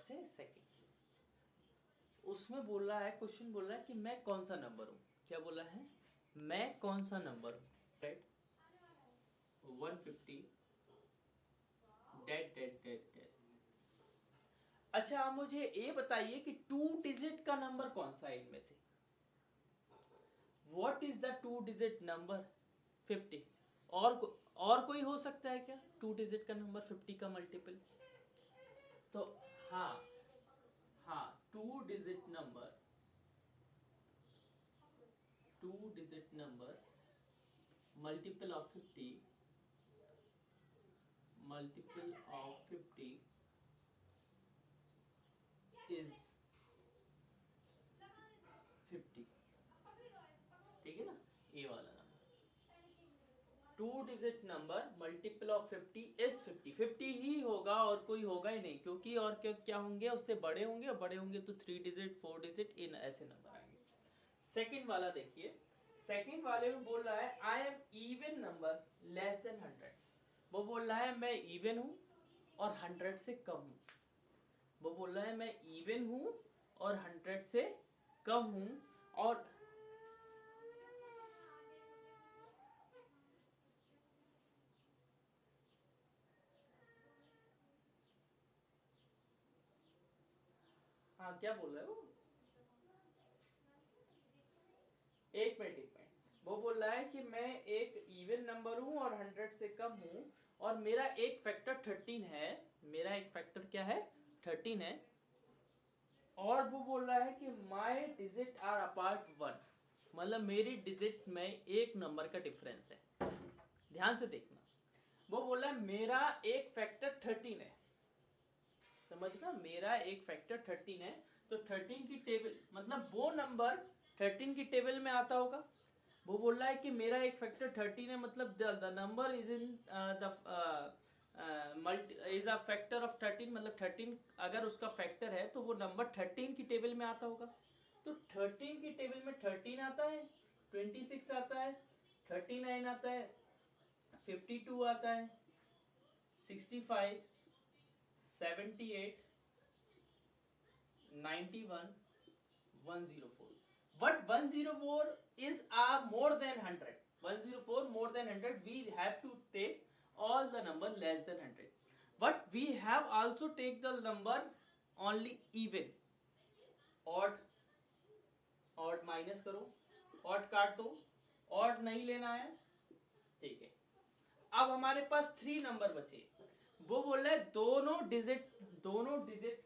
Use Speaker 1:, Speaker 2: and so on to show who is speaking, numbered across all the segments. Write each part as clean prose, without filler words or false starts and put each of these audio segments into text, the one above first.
Speaker 1: First है second. उसमें बोल रहा है, क्वेश्चन बोल रहा है कि मैं कौन सा नंबर हूँ। क्या बोला है? मैं कौन सा नंबर हूँ, right. 150 date date date date. अच्छा आप मुझे ये बताइए कि 2 डिजिट का नंबर कौन सा है इनमें से? What is the 2 digit number? 50। और कोई हो सकता है क्या 2 डिजिट का नंबर 50 का मल्टीपल? तो हाँ, हाँ 2 digit number, 2 digit number multiple of 50, multiple of 50 is 50। ठीक है ना, ये वाला number 2 digit number multiple of 50 is 50। 50 ही होगा और कोई होगा ही नहीं, क्योंकि और क्या क्या होंगे उससे बड़े होंगे, और बड़े होंगे तो 3 डिजिट 4 डिजिट इन ऐसे नंबर आएंगे। सेकंड वाला देखिए, सेकंड वाले में बोल रहा है I am even number less than 100। वो बोल रहा है मैं इवन हूं और 100 से कम हूं। वो बोल रहा है मैं इवन हूं और 100 से कम हूं। और हाँ क्या बोल रहा है वो? एक मिनट। वो बोल रहा है कि मैं एक इवन नंबर हूं और 100 से कम हूं, और मेरा एक फैक्टर 13 है। मेरा एक फैक्टर क्या है? 13 है। और वो बोल रहा है कि माई डिजिट आर अपार्ट 1, मतलब मेरी डिजिट में एक नंबर का डिफरेंस है। ध्यान से देखना, वो बोल रहा है मेरा एक फैक्टर 13 है। समझना, मेरा एक फैक्टर 13 है, तो 13 की टेबल मतलब वो नंबर 13 की टेबल में आता होगा। वो बोल रहा है कि मेरा एक फैक्टर 13 है, मतलब the number is in the is a factor of 13, मतलब 13 अगर उसका फैक्टर है तो वो नंबर 13 की टेबल में आता होगा। तो 13 की टेबल में 13 आता है, 26 आता है, 39 आता है, 52 आता है, 65, 78, 91, 104। But 104 is more than 100. 104 more than 100. We have to take all the number less than 100. But we have also take the number only even. Odd, odd minus करो, odd काट दो, odd नहीं लेना है, ठीक है। अब हमारे पास 3 नंबर बचे। वो बोल रहे हैं दोनों डिजिट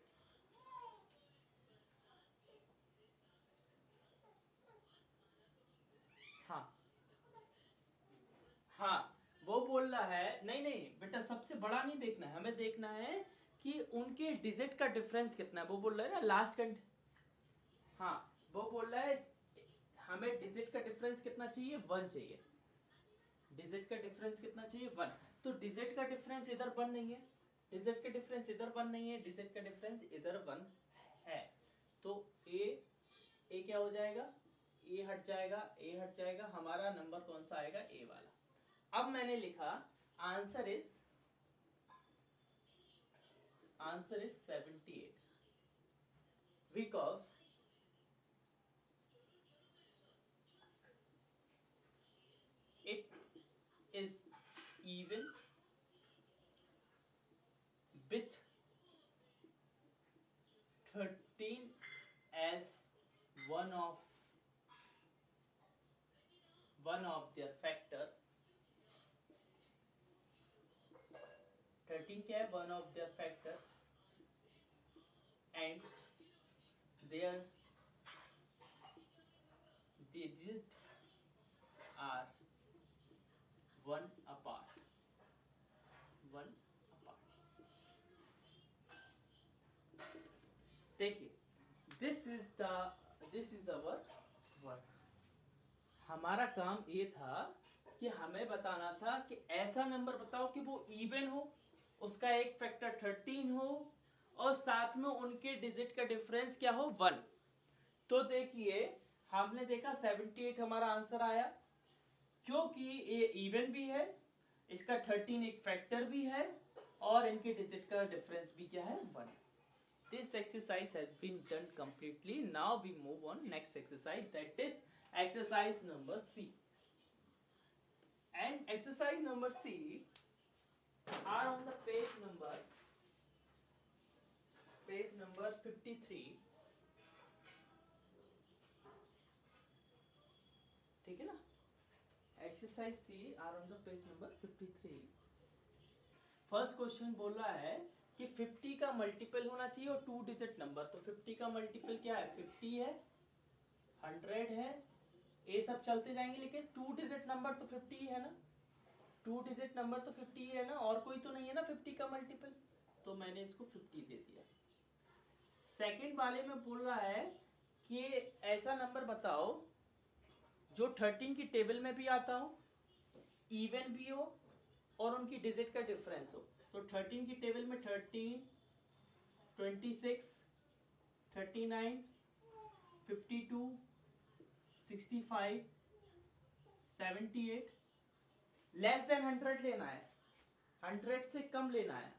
Speaker 1: हाँ हाँ, वो बोल रहा है नहीं नहीं बेटा, सबसे बड़ा नहीं देखना है, हमें देखना है कि उनके डिजिट का डिफरेंस कितना है। वो बोल रहा है ना लास्ट कंड, हाँ वो बोल रहा है हमें डिजिट का डिफरेंस कितना चाहिए, 1 चाहिए। डिजिट का डिफरेंस कितना चाहिए, 1। तो डिजिट का डिफरेंस इधर 1 नहीं है, डिजिट का डिफरेंस इधर 1 नहीं है, डिजिट का डिफरेंस इधर 1 है। तो ए क्या हो जाएगा, ए हट जाएगा, ए हट जाएगा, हमारा नंबर कौन सा आएगा, ए वाला। अब मैंने लिखा answer is 78 because it is even with 13 as one of their factor। 13 क्या है, one of their factor, and their digits are one apart, one apart। देखिए दिस इज अवर वर्क। हमारा काम ये था कि हमें बताना था कि ऐसा नंबर बताओ कि वो इवन हो, उसका एक फैक्टर 13 हो, और साथ में उनके डिजिट का डिफरेंस क्या हो, 1। तो देखिए हमने देखा 78 हमारा आंसर आया, क्योंकि ये इवन भी है, इसका 13 एक फैक्टर भी है, और इनके डिजिट का डिफरेंस भी क्या है, 1। This this exercise has been done completely. Now we move on next exercise, that is exercise number C. And exercise number C are on the page number 53. ठीक है ना? Exercise C R on the page number 53. First question बोल रहा है कि 50 का multiple होना चाहिए और 2 डिजिट नंबर. तो 50 का मल्टीपल क्या है? 50 है, 100 है, ये सब चलते जाएंगे, लेकिन 2 डिजिट नंबर तो 50 ही है ना. 2 डिजिट नंबर तो 50 ही है ना, और कोई तो नहीं है ना 50 का मल्टीपल. तो मैंने इसको 50 दे दिया. सेकंड वाले में बोल रहा है कि ऐसा नंबर बताओ जो 13 की टेबल में भी आता हो, इवन भी हो और उनकी डिजिट का डिफरेंस हो. तो 13 की टेबल में 13, 26, 39, 52, 65, 78, लेस देन 100 लेना है, 100 से कम लेना है.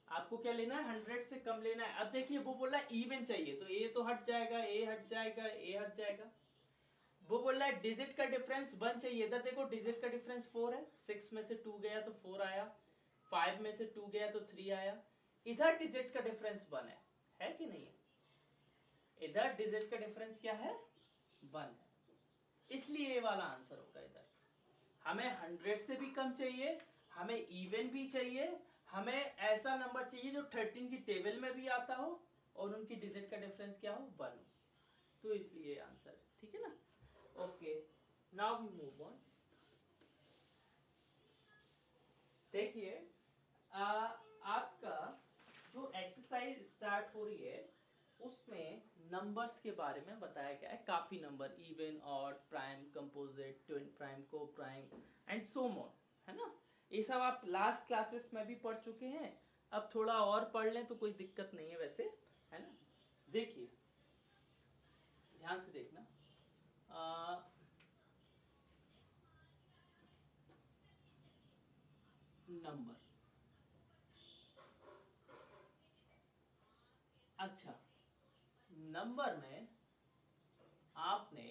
Speaker 1: आपको क्या लेना है? 100 से कम लेना है. अब देखिए वो बोल रहा है इवन चाहिए, तो ए तो हट जाएगा, ए हट जाएगा, ए हट जाएगा. वो बोल रहा है डिजिट का डिफरेंस 1 चाहिए. इधर देखो डिजिट का डिफरेंस 4 है, 6 में से 2 गया तो 4 आया, 5 में से 2 गया तो 3 आया. इधर डिजिट का डिफरेंस 1 है कि नहीं है? इधर डिजिट का डिफरेंस क्या है? 1 है. इसलिए ये वाला आंसर होगा. इधर हमें 100 से भी कम चाहिए, हमें इवन भी चाहिए, हमें ऐसा नंबर चाहिए जो 13 की टेबल में भी आता हो और उनकी डिजिट का डिफरेंस क्या हो? 1 हो. तो इसलिए आंसर है. ठीक है ना? Okay, now we move on. देखिए आपका जो एक्सरसाइज स्टार्ट हो रही है उसमें नंबर्स के बारे में बताया गया है. काफी number, even, odd, prime, composite, twin prime, को प्राइम एंड सो ऑन, है ना? ये सब आप लास्ट क्लासेस में भी पढ़ चुके हैं. अब थोड़ा और पढ़ लें तो कोई दिक्कत नहीं है वैसे, है ना? देखिए ध्यान से देखना. नंबर, अच्छा, नंबर में आपने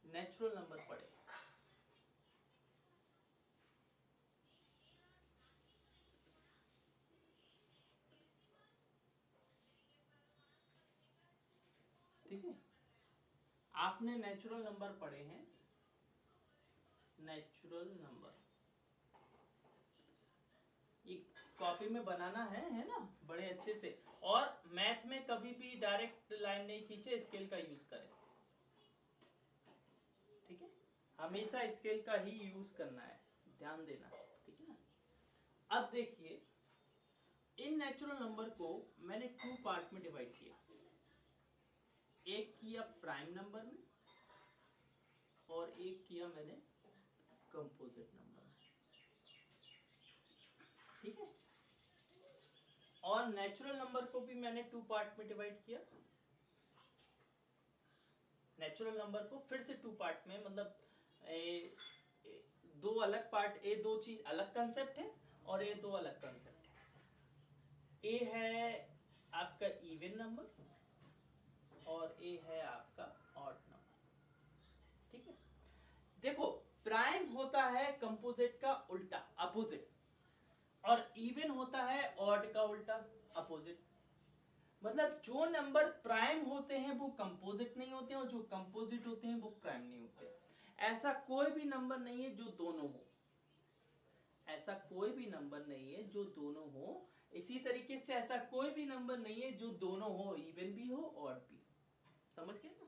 Speaker 1: नेचुरल नंबर पढ़े. ठीक है, आपने नेचुरल नंबर पढ़े हैं. नेचुरल नंबर ये कॉपी में बनाना है ना, बड़े अच्छे से. और मैथ में कभी भी डायरेक्ट लाइन नहीं खींचे, स्केल का यूज करें. ठीक है, हमेशा स्केल का ही यूज करना है, ध्यान देना. ठीक है ना? अब देखिए इन नेचुरल नंबर को मैंने 2 पार्ट में डिवाइड किया. एक किया प्राइम नंबर में और एक किया मैंने कंपोजिट नंबर में. ठीक है, और नेचुरल नंबर को भी मैंने 2 पार्ट में डिवाइड किया. नेचुरल नंबर को फिर से 2 पार्ट में, मतलब दो अलग पार्ट, ये दो चीज अलग कंसेप्ट है और ये दो अलग कंसेप्ट है. ए है आपका इवन नंबर और ए है आपका ऑड नंबर. ठीक है, देखो प्राइम होता है कंपोजिट का उल्टा, अपोजिट, और इवन होता है ऑड का उल्टा, अपोजिट. मतलब जो नंबर प्राइम होते हैं वो कंपोजिट नहीं होते और जो कंपोजिट होते हैं वो प्राइम नहीं होते. ऐसा कोई भी नंबर नहीं है जो दोनों हो. ऐसा कोई भी नंबर नहीं है जो दोनों हो. इसी तरीके से ऐसा कोई भी नंबर नहीं है जो दोनों हो, इवन भी हो ऑड भी. समझ गए ना?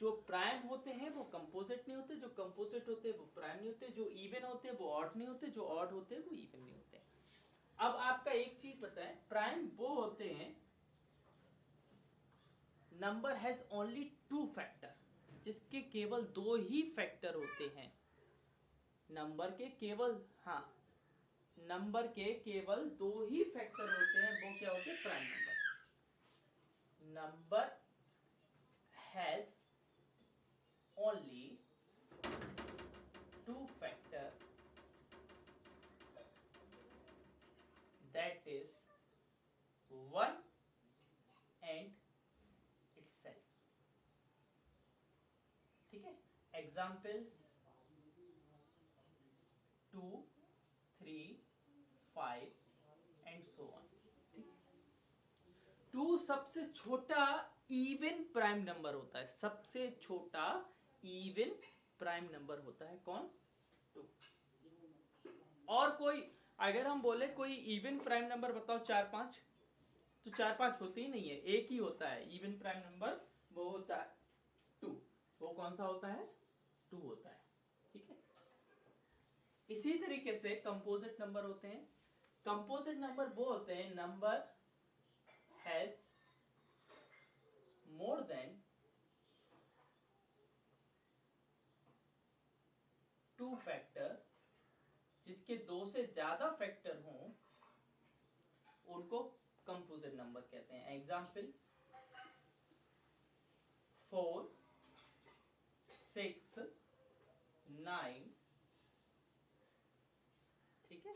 Speaker 1: जो प्राइम होते हैं वो कंपोजिट नहीं होते, जो कंपोजिट होते हैं वो प्राइम नहीं होते, जो इवन होते हैं वो ऑड नहीं होते, जो ऑड होते हैं वो इवन नहीं होते. अब आपका एक चीज बताएं, प्राइम वो होते हैं नंबर हैज ओनली 2 फैक्टर, जिसके केवल 2 ही फैक्टर होते हैं. नंबर के केवल, हाँ, नंबर के केवल 2 ही फैक्टर होते हैं. वो क्या होते हैं? Prime number. Number has only 2 factor, that is 1 and itself. ठीक है, एग्जाम्पल 2, 3, 5 एंड सो ऑन. 2 सबसे छोटा इवन प्राइम नंबर होता है, सबसे छोटा इवन प्राइम नंबर होता है कौन? 2. और कोई अगर हम बोले कोई इवन प्राइम नंबर बताओ 4, 5, तो 4, 5 होते ही नहीं है, एक ही होता है इवन प्राइम नंबर, वो होता है 2. वो कौन सा होता है? 2 होता है. ठीक है, इसी तरीके से कंपोजिट नंबर होते हैं. कंपोजिट नंबर वो होते हैं number has more than 2 factor, जिसके 2 से ज्यादा फैक्टर हों उनको कंपोजिट नंबर कहते हैं. एग्जाम्पल 4, 6, 9. ठीक है,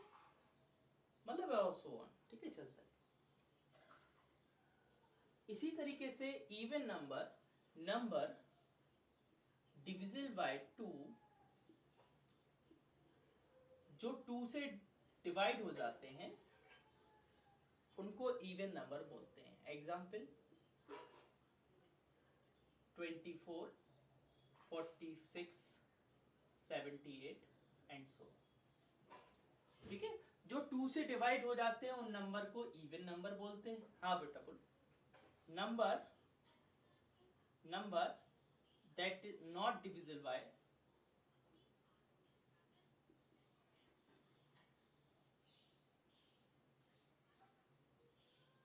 Speaker 1: मतलब सो ऑन. ठीक है, चलता है. इसी तरीके से इवन नंबर डिविजिबल बाय 2, जो 2 से डिवाइड हो जाते हैं उनको इवन नंबर बोलते हैं. Example 24, 46, 78 and so. ठीक है, जो 2 से डिवाइड हो जाते हैं उन नंबर को इवन नंबर बोलते हैं. हाँ बेटा बोल. Number that is not divisible by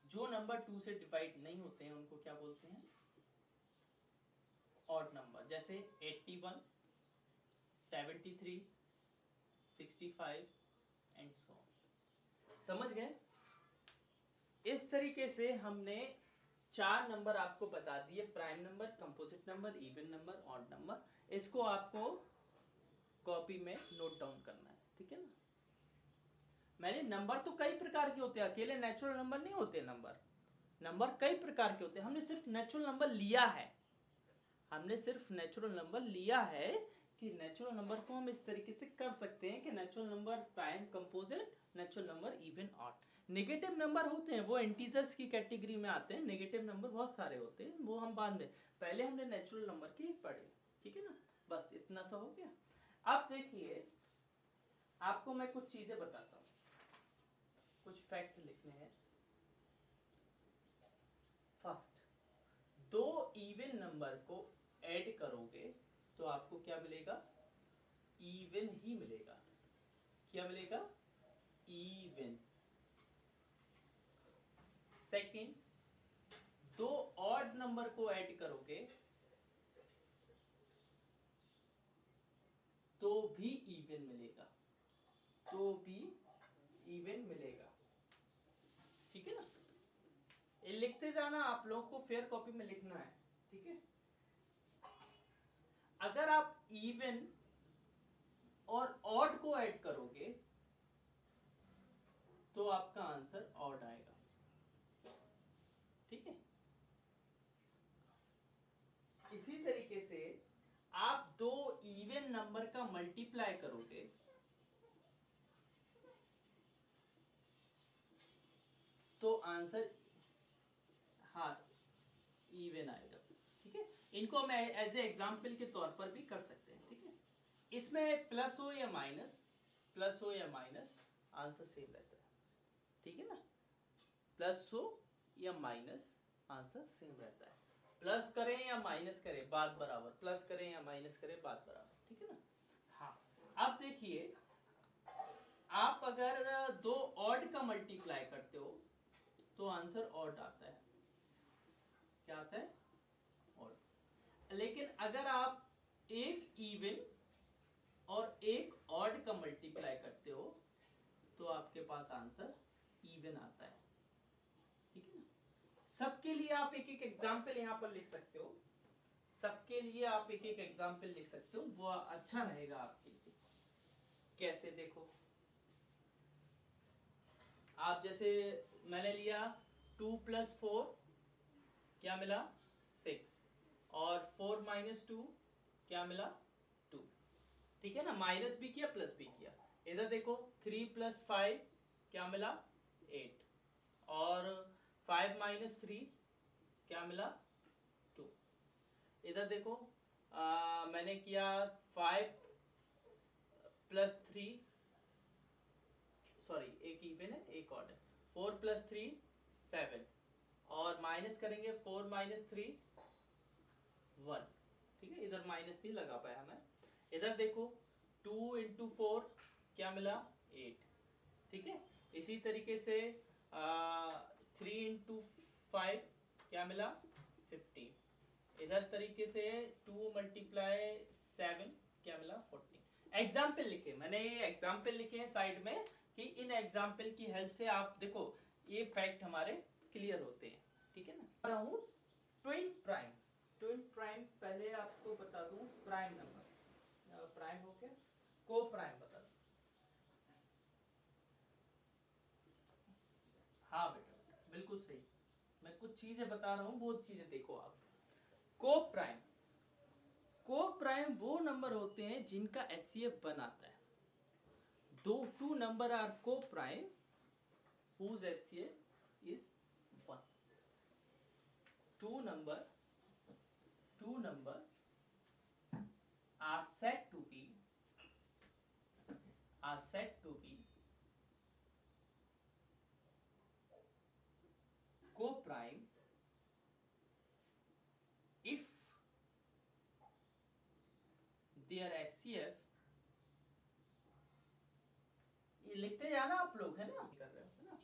Speaker 1: जो नंबर 2 से डिवाइड नहीं होते हैं उनको क्या बोलते हैं? Odd number. जैसे 81, 73, 65 एंड सो. समझ गए? इस तरीके से हमने 4 नंबर आपको बता दिए, prime number, composite number, even number, odd number. इसको आपको कॉपी में नोट डाउन करना है. ठीक है ना? मैंने नंबर तो कई प्रकार के होते हैं, अकेले नेचुरल नंबर नहीं होते. नंबर कई प्रकार के होते हैं. हमने सिर्फ नेचुरल नंबर लिया है, कि नेचुरल नंबर को हम इस तरीके से कर सकते हैं कि natural number prime, composite, natural number even, odd. Negative number होते हैं वो इंटीजर्स की कैटेगरी में आते हैं. नेगेटिव नंबर बहुत सारे होते हैं, वो हम बाद में, पहले हमने नेचुरल नंबर की पढ़े. ठीक है ना? बस इतना सा हो गया. अब देखिए, आपको मैं कुछ चीजें बताता हूँ, कुछ फैक्ट लिखने हैं. फर्स्ट, 2 इवन नंबर को ऐड करोगे तो आपको क्या मिलेगा? इवन ही मिलेगा. क्या मिलेगा? इवन. सेकंड, 2 ऑड नंबर को ऐड करोगे तो भी इवन मिलेगा, ठीक है ना? ये लिखते जाना, आप लोगों को फेयर कॉपी में लिखना है. ठीक है, अगर आप इवन और ऑड को ऐड करोगे तो आपका आंसर ऑड आएगा. ठीक है, इसी तरीके से आप 2 इवन नंबर का मल्टीप्लाई करोगे तो आंसर हाँ इवन आएगा. ठीक है, इनको हम एज ए एग्जाम्पल के तौर पर भी कर सकते हैं. ठीक है, इसमें प्लस हो या माइनस, आंसर सेम रहता है. ठीक है ना? प्लस हो या माइनस, आंसर सेम रहता है. प्लस करें या माइनस करें, बात बराबर. प्लस करें या माइनस करें, बात बराबर. ठीक है ना? हाँ, अब देखिए, आप अगर 2 ऑड का मल्टीप्लाई करते हो तो आंसर ऑड आता है. क्या आता है? ऑड. लेकिन अगर आप एक इवन और एक ऑड का मल्टीप्लाई करते हो तो आपके पास आंसर इवन आता है. ठीक है ना? सबके लिए आप एक एक एग्जाम्पल यहां पर लिख सकते हो, वो अच्छा रहेगा आपके लिए. कैसे? देखो, आप जैसे मैंने लिया 2 + 4 क्या मिला 6, और 4 - 2 क्या मिला 2। ठीक है ना, माइनस भी किया प्लस भी किया। इधर देखो 3 + 5 क्या मिला 8, और 5 - 3 क्या मिला 2। इधर देखो मैंने किया 5 + 3, सॉरी एक इवन है एक ऑड है, 4 + 3 7, और माइनस करेंगे 4 - 3 1। ठीक है, इधर माइनस नहीं लगा पाया मैं। इधर देखो 2 × 4 क्या मिला 8। ठीक है, इसी तरीके से 3 × 5 क्या मिला 15। इधर तरीके से 2 × 7 क्या मिला 14। एग्जाम्पल लिखे मैंने, ये एग्जाम्पल लिखे हैं साइड में, कि इन एग्जाम्पल की हेल्प से आप देखो ये फैक्ट हमारे क्लियर होते हैं। ठीक है ना, रहा हूँ ट्विन प्राइम। ट्विन प्राइम पहले आपको बता दूं, प्राइम नंबर प्राइम हो गया, को प्राइम बता दूं। हाँ बेटा बिल्कुल सही, मैं कुछ चीजें बता रहा हूँ, वो चीजें देखो आप। को प्राइम, को प्राइम वो नंबर होते हैं जिनका एचसीएफ बनाता है। टू नंबर आर को prime whose HCF is 1. Two number are said to be co-prime if their HCF, ये लिखते जाना आप लोग, है ना, कर रहे हो है ना।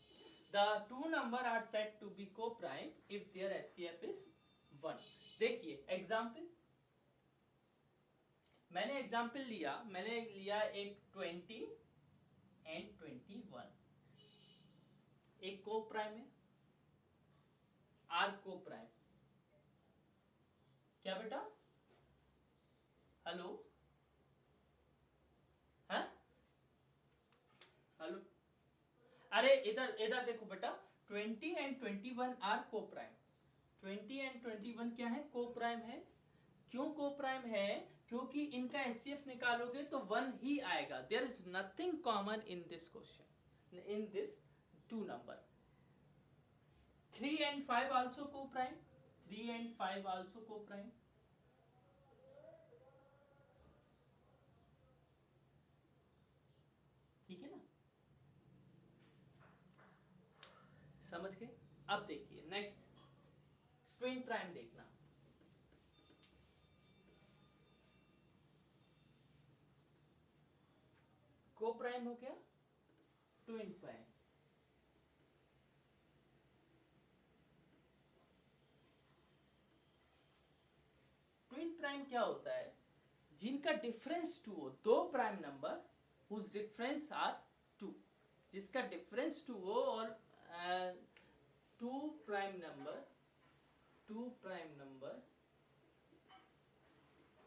Speaker 1: The two number are said to be co-prime if their HCF is 1. देखिए एग्जाम्पल, मैंने एग्जाम्पल लिया, मैंने लिया एक 20 and 21, एक को प्राइम है, आर को प्राइम। क्या बेटा, हेलो, है हेलो, अरे इधर इधर देखो बेटा, 20 and 21 आर को प्राइम। 20 and 21 क्या है, को प्राइम है। क्यों को प्राइम है, क्योंकि इनका एचसीएफ निकालोगे तो 1 ही आएगा। There is nothing common in this question, in this two number. 3 and 5 also coprime, 3 and 5 also coprime. ठीक है ना, समझ गए। अब देखिए नेक्स्ट ट्विन प्राइम देखना। को प्राइम हो गया, ट्विन प्राइम। ट्विन प्राइम क्या होता है, जिनका डिफरेंस 2 हो, दो prime number whose difference are 2, जिसका डिफरेंस 2 हो, और two prime number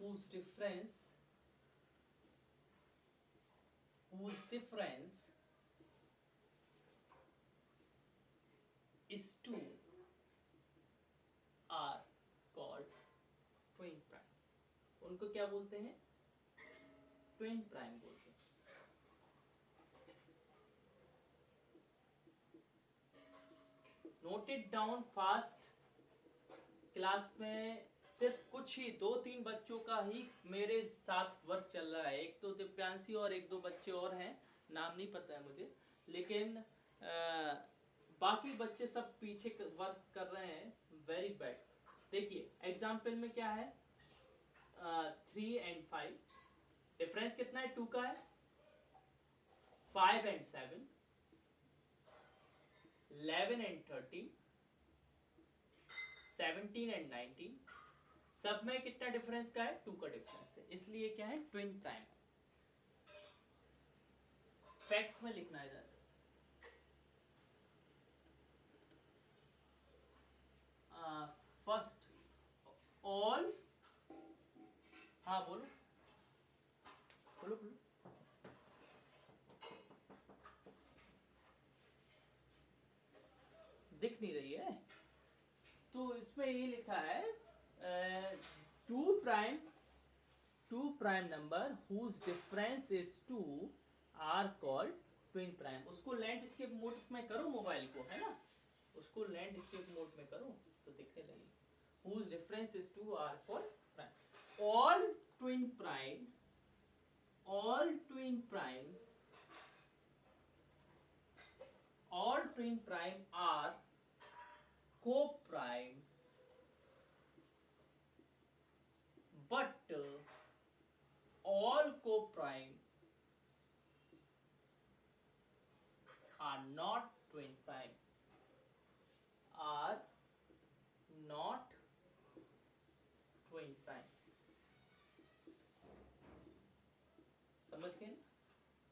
Speaker 1: whose difference is 2 are called twin prime। उनको क्या बोलते हैं, ट्विन प्राइम बोलते हैं। Note it down fast. Class में सिर्फ कुछ ही 2-3 बच्चों का ही मेरे साथ वर्क चल रहा है, एक तो दिव्यांशी और एक दो बच्चे और हैं, नाम नहीं पता है मुझे, लेकिन बाकी बच्चे सब पीछे वर्क कर रहे हैं। Very bad. देखिए एग्जाम्पल में क्या है, 3 and 5, डिफरेंस कितना है, 2 का है। 5 and 7, 11 and 13, 17 and 19, सब में कितना डिफरेंस का है, 2 का डिफरेंस है, इसलिए क्या है, ट्विन प्राइम। फैक्ट में लिखना है इधर, फर्स्ट ऑल, हाँ बोलो बोलो बोलो। दिख नहीं रही है, तो इसमें ये लिखा है two prime number whose difference is 2 are called twin prime. उसको लैंडस्केप मोड में करो मोबाइल को, है ना, उसको लैंडस्केप मोड में करो तो दिखने लगी। Whose difference is 2 are called prime. All twin prime are co-prime, but all co-prime are not twin prime, are not twin prime। समझ गए?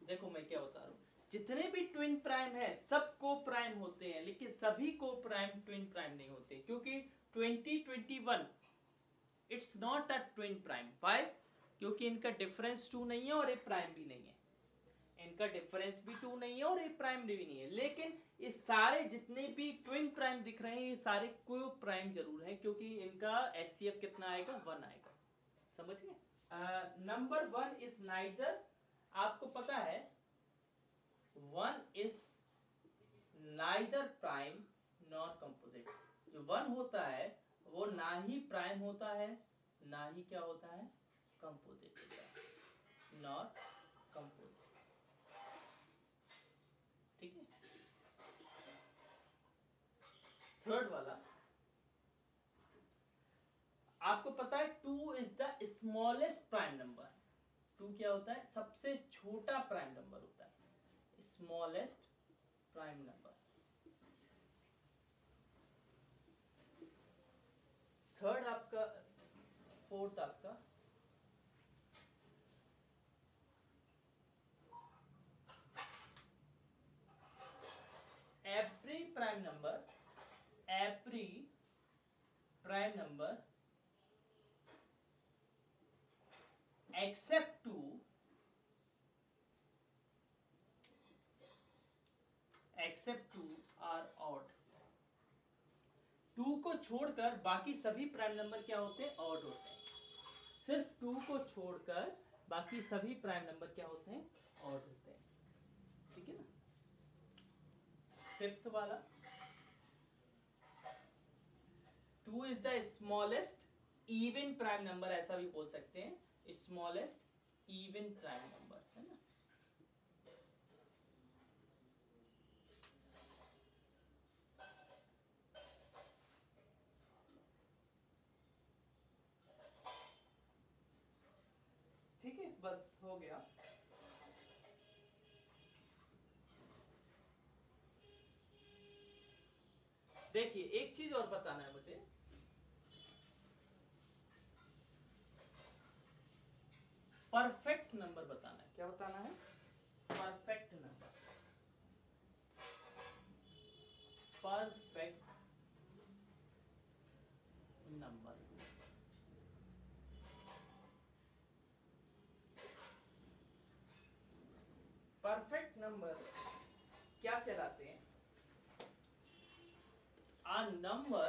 Speaker 1: देखो मैं क्या बता रहा हूँ, जितने भी ट्विन प्राइम है सब को प्राइम होते हैं, लेकिन सभी को प्राइम ट्विन प्राइम नहीं होते, क्योंकि 2021 it's not a twin prime. Why? क्योंकि इनका डिफरेंस 2 नहीं है और ए प्राइम भी नहीं है, इनका डिफरेंस भी 2 नहीं है और ए प्राइम भी नहीं है। लेकिन ये सारे जितने भी ट्विन प्राइम दिख रहे हैं ये सारे को प्राइम जरूर है, क्योंकि इनका एचसीएफ कितना आएगा? 1 आएगा। समझ गए? नंबर 1 इज नाइदर, आपको पता है 1 is neither prime nor composite. जो 1 होता है वो ना ही प्राइम होता है ना ही क्या होता है? कंपोजिट होता है, नॉर कंपोजिट। ठीक है। थर्ड वाला आपको पता है 2 is the smallest prime number. 2 क्या होता है? सबसे छोटा प्राइम नंबर होता है, स्मॉलेस्ट प्राइम नंबर। थर्ड आपका, फोर्थ आपका every prime number except 2 are odd। 2 को छोड़कर बाकी सभी प्राइम नंबर क्या होते हैं? ऑड होते हैं। सिर्फ 2 को छोड़कर बाकी सभी प्राइम नंबर क्या होते हैं? ऑड होते हैं। ठीक है ना। फिफ्थ वाला 2 is the smallest even prime number, ऐसा भी बोल सकते हैं, स्मॉलेस्ट इवन प्राइम नंबर, है ना। ठीक है, बस हो गया। देखिए एक चीज और बताना है मुझे, परफेक्ट नंबर बताना है। क्या बताना है? Perfect number. Perfect number perfect number क्या कहलाते हैं? A number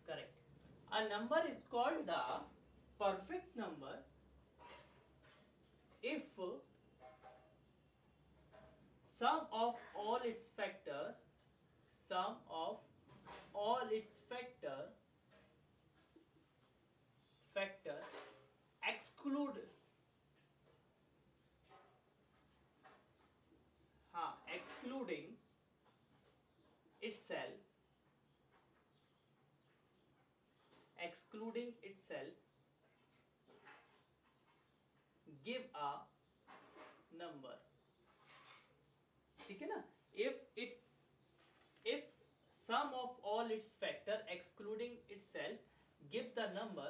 Speaker 1: correct. A number is called the perfect number if sum of all its factor exclude excluding itself give a number। ठीक है ना। if sum of all its factor excluding itself give the number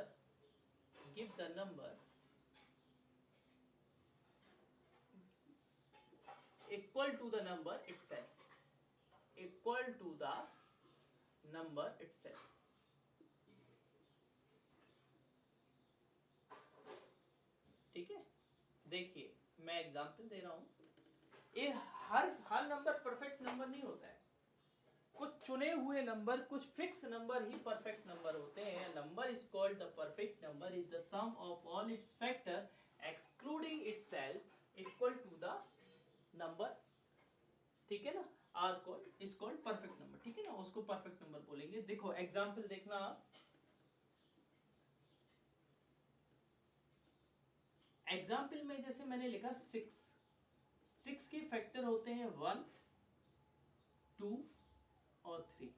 Speaker 1: equal to the number itself equal to the number itself. ठीक है, देखिए मैं example दे रहा हूं, ये हर नंबर परफेक्ट नंबर नहीं होता है, कुछ चुने हुए नंबर, कुछ फिक्स नंबर ही परफेक्ट नंबर होते हैं। Number is called the perfect number is the sum of all its factor excluding itself equal to the number. ठीक है ना, are called is called perfect number. ठीक है ना, उसको परफेक्ट नंबर बोलेंगे। देखो एग्जांपल देखना, एग्जाम्पल में जैसे मैंने लिखा 6 के फैक्टर होते हैं 1, 2 और 3।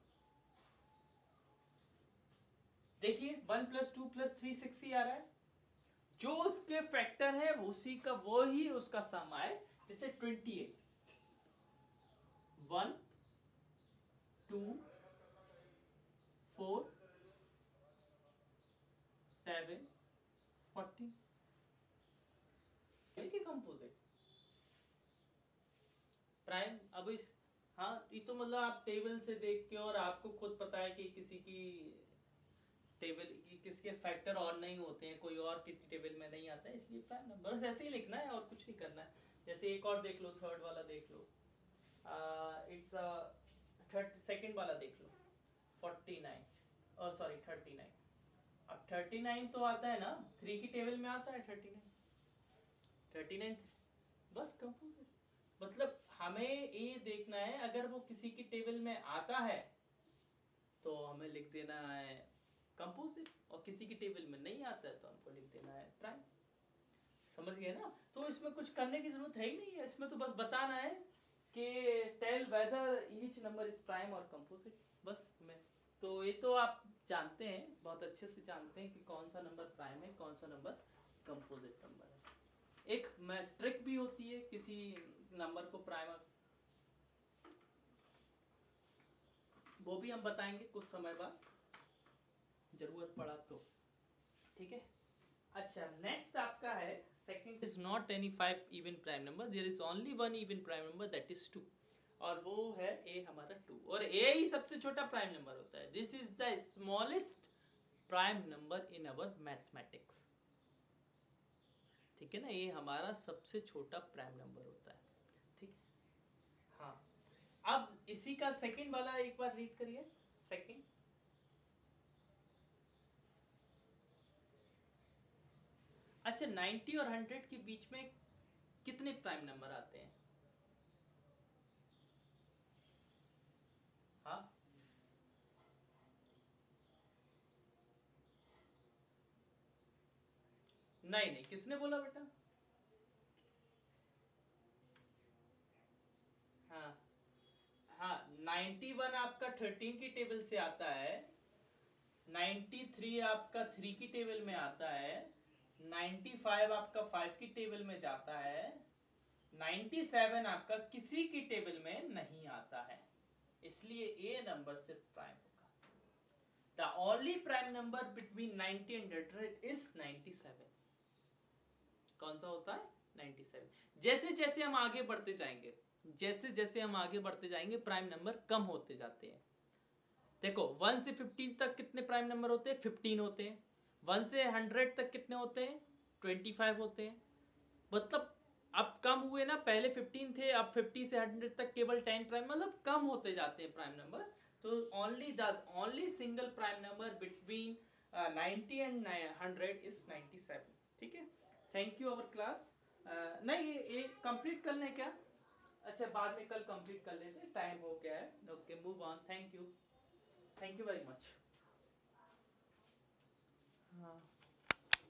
Speaker 1: देखिए 1 + 2 + 3 6 ही आ रहा है, जो उसके फैक्टर है उसी का वो ही उसका सम आए। जैसे 28, 1, 2, 4, 7, 40 के कंपोजिट प्राइम। अब इस, हाँ ये तो मतलब आप टेबल से देख के, और आपको खुद पता है कि किसी की टेबल की किसके फैक्टर और नहीं होते हैं, कोई और की टेबल में नहीं आता है, इसलिए प्राइम नंबर बस ऐसे ही लिखना है और कुछ नहीं करना है। जैसे एक और देख लो, थर्ड वाला देख लो, इट्स थर्ड सेकंड वाला देख लो, 49, सॉरी 39। अब 39 तो आता है ना, 3 की टेबल में आता है 39 बस कंपोजिट। मतलब हमें ये देखना है, अगर वो किसी की टेबल में आता है तो हमें लिख देना है कंपोजिट, और किसी की टेबल में नहीं आता है तो हमको लिख देना है प्राइम। समझ गए ना, तो इसमें कुछ करने की जरूरत है ही नहीं है, इसमें तो बस बताना है कि tell whether each number is prime और कंपोजिट, बस में। तो ये तो आप जानते हैं, बहुत अच्छे से जानते हैं कि कौन सा नंबर प्राइम है, कौन सा नंबर कंपोजिट नंबर है। एक ट्रिक भी होती है किसी नंबर को प्राइम, वो भी हम बताएंगे कुछ समय बाद, जरूरत पड़ा तो। ठीक है, अच्छा नेक्स्ट आपका है second is not any 5 even prime number, there is only 1 even prime number that is 2, और वो है ए हमारा 2, और ए ही सबसे छोटा प्राइम नंबर होता है। This is the smallest prime number in our mathematics. ठीक है ना, ये हमारा सबसे छोटा प्राइम नंबर होता है। ठीक है, हाँ अब इसी का सेकंड वाला एक बार रीड करिए। सेकंड, अच्छा 90 और 100 के बीच में कितने प्राइम नंबर आते हैं? हाँ नहीं नहीं, किसने बोला बेटा? हाँ हाँ, 91 आपका 13 की टेबल से आता है, 93 आपका 3 की टेबल में आता है, 95 आपका 5 की टेबल में जाता है, 97 आपका किसी की टेबल में नहीं आता है, इसलिए ए नंबर सिर्फ प्राइम होगा। The only prime number between 90 and 100 is 97। कौन सा होता है? 97। जैसे जैसे हम आगे बढ़ते जाएंगे, जैसे जैसे हम आगे बढ़ते जाएंगे प्राइम नंबर कम होते जाते हैं। देखो 1 से 15 तक कितने प्राइम नंबर होते हैं? 15 होते हैं। 1 से 100 तक कितने होते हैं? 25 होते हैं। मतलब अब कम हुए ना, पहले 15 थे, अब 50 से 100 तक केवल 10 प्राइम, मतलब कम होते जाते हैं प्राइम नंबर। तो only single prime number between 90 and 100 is 97। ठीक है, थैंक यू अवर क्लास। नहीं ये कंप्लीट कर लें क्या? अच्छा बाद में कल कंप्लीट कर लेते, टाइम हो गया है। Okay move on, thank you very much. हाँ